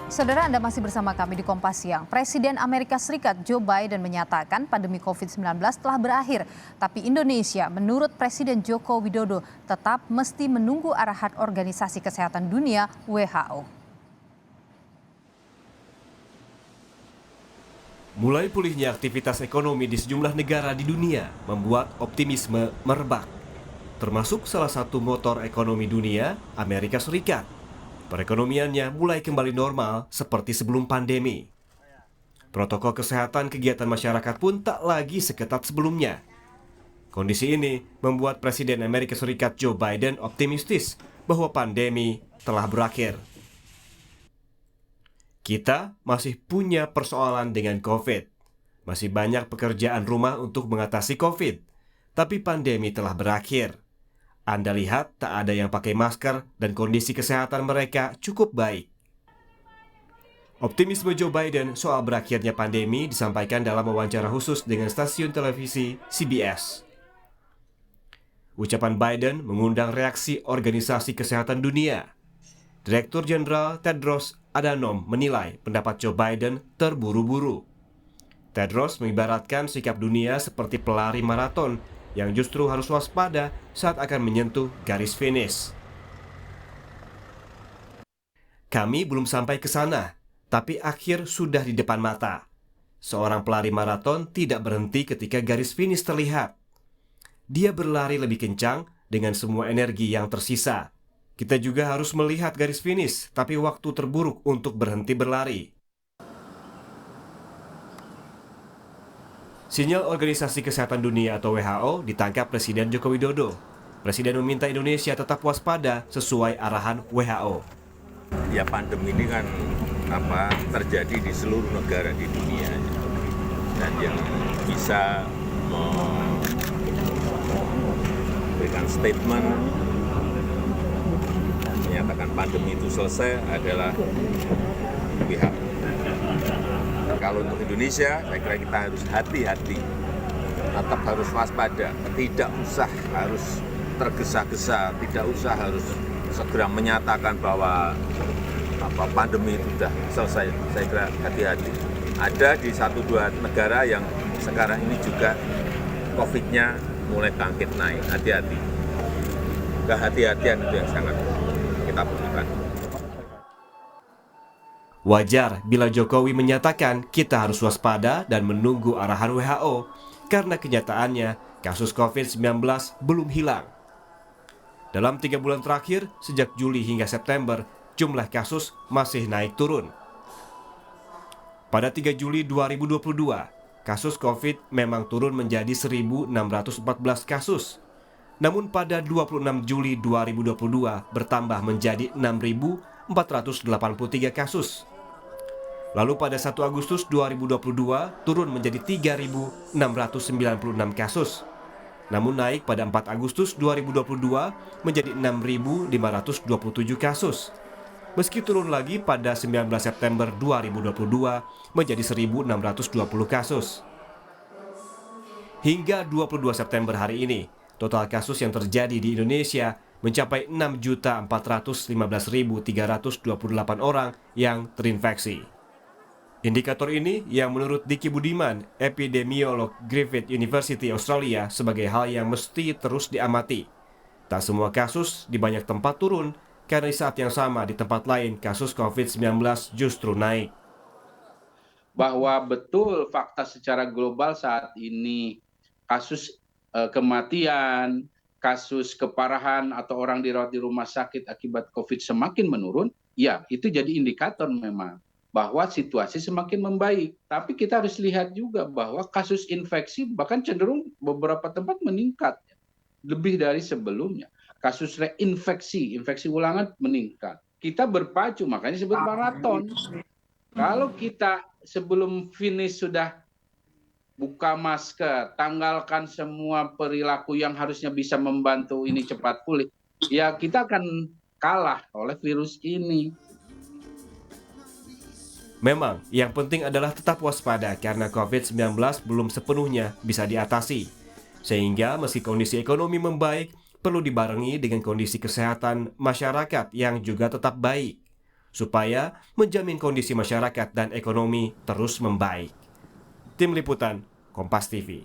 Saudara, Anda masih bersama kami di Kompas Siang. Presiden Amerika Serikat Joe Biden menyatakan pandemi COVID-19 telah berakhir. Tapi Indonesia, menurut Presiden Joko Widodo, tetap mesti menunggu arahan Organisasi Kesehatan Dunia (WHO). Mulai pulihnya aktivitas ekonomi di sejumlah negara di dunia membuat optimisme merebak. Termasuk salah satu motor ekonomi dunia, Amerika Serikat. Perekonomiannya mulai kembali normal seperti sebelum pandemi. Protokol kesehatan kegiatan masyarakat pun tak lagi seketat sebelumnya. Kondisi ini membuat Presiden Amerika Serikat Joe Biden optimistis bahwa pandemi telah berakhir. Kita masih punya persoalan dengan COVID. Masih banyak pekerjaan rumah untuk mengatasi COVID. Tapi pandemi telah berakhir. Anda lihat tak ada yang pakai masker dan kondisi kesehatan mereka cukup baik. Optimisme Joe Biden soal berakhirnya pandemi disampaikan dalam wawancara khusus dengan stasiun televisi CBS. Ucapan Biden mengundang reaksi Organisasi Kesehatan Dunia. Direktur Jenderal Tedros Adhanom menilai pendapat Joe Biden terburu-buru. Tedros mengibaratkan sikap dunia seperti pelari maraton yang justru harus waspada saat akan menyentuh garis finish. Kami belum sampai ke sana, tapi akhir sudah di depan mata. Seorang pelari maraton tidak berhenti ketika garis finish terlihat. Dia berlari lebih kencang dengan semua energi yang tersisa. Kita juga harus melihat garis finish, tapi waktu terburuk untuk berhenti berlari. Sinyal Organisasi Kesehatan Dunia atau WHO ditangkap Presiden Joko Widodo. Presiden meminta Indonesia tetap waspada sesuai arahan WHO. Ya, pandemi ini kan terjadi di seluruh negara di dunia. Dan yang bisa memberikan statement menyatakan pandemi itu selesai adalah WHO. Kalau untuk Indonesia, saya kira kita harus hati-hati, tetap harus waspada, tidak usah harus tergesa-gesa, tidak usah harus segera menyatakan bahwa pandemi itu sudah selesai. Saya kira hati-hati. Ada di 1-2 negara yang sekarang ini juga COVID-nya mulai bangkit naik. Hati-hati. Kehati-hatian itu yang sangat kita butuhkan. Wajar bila Jokowi menyatakan kita harus waspada dan menunggu arahan WHO karena kenyataannya kasus COVID-19 belum hilang. Dalam 3 bulan terakhir, sejak Juli hingga September, jumlah kasus masih naik turun. Pada 3 Juli 2022, kasus COVID memang turun menjadi 1.614 kasus. Namun pada 26 Juli 2022 bertambah menjadi 6.483 kasus. Lalu pada 1 Agustus 2022 turun menjadi 3.696 kasus. Namun naik pada 4 Agustus 2022 menjadi 6.527 kasus. Meski turun lagi pada 19 September 2022 menjadi 1.620 kasus. Hingga 22 September hari ini, total kasus yang terjadi di Indonesia mencapai 6.415.328 orang yang terinfeksi. Indikator ini yang menurut Diki Budiman, epidemiolog Griffith University Australia, sebagai hal yang mesti terus diamati. Tak semua kasus di banyak tempat turun, karena di saat yang sama di tempat lain kasus COVID-19 justru naik. Bahwa betul fakta secara global saat ini kasus kematian, kasus keparahan atau orang dirawat di rumah sakit akibat COVID semakin menurun, ya itu jadi indikator memang bahwa situasi semakin membaik. Tapi kita harus lihat juga bahwa kasus infeksi bahkan cenderung beberapa tempat meningkat, lebih dari sebelumnya. Kasus reinfeksi, infeksi ulangan meningkat. Kita berpacu, makanya disebut maraton. Kalau kita sebelum finish sudah buka masker, tanggalkan semua perilaku yang harusnya bisa membantu ini cepat pulih, ya kita akan kalah oleh virus ini. Memang, yang penting adalah tetap waspada karena COVID-19 belum sepenuhnya bisa diatasi. Sehingga meski kondisi ekonomi membaik, perlu dibarengi dengan kondisi kesehatan masyarakat yang juga tetap baik. supaya menjamin kondisi masyarakat dan ekonomi terus membaik. Tim Liputan, Kompas TV.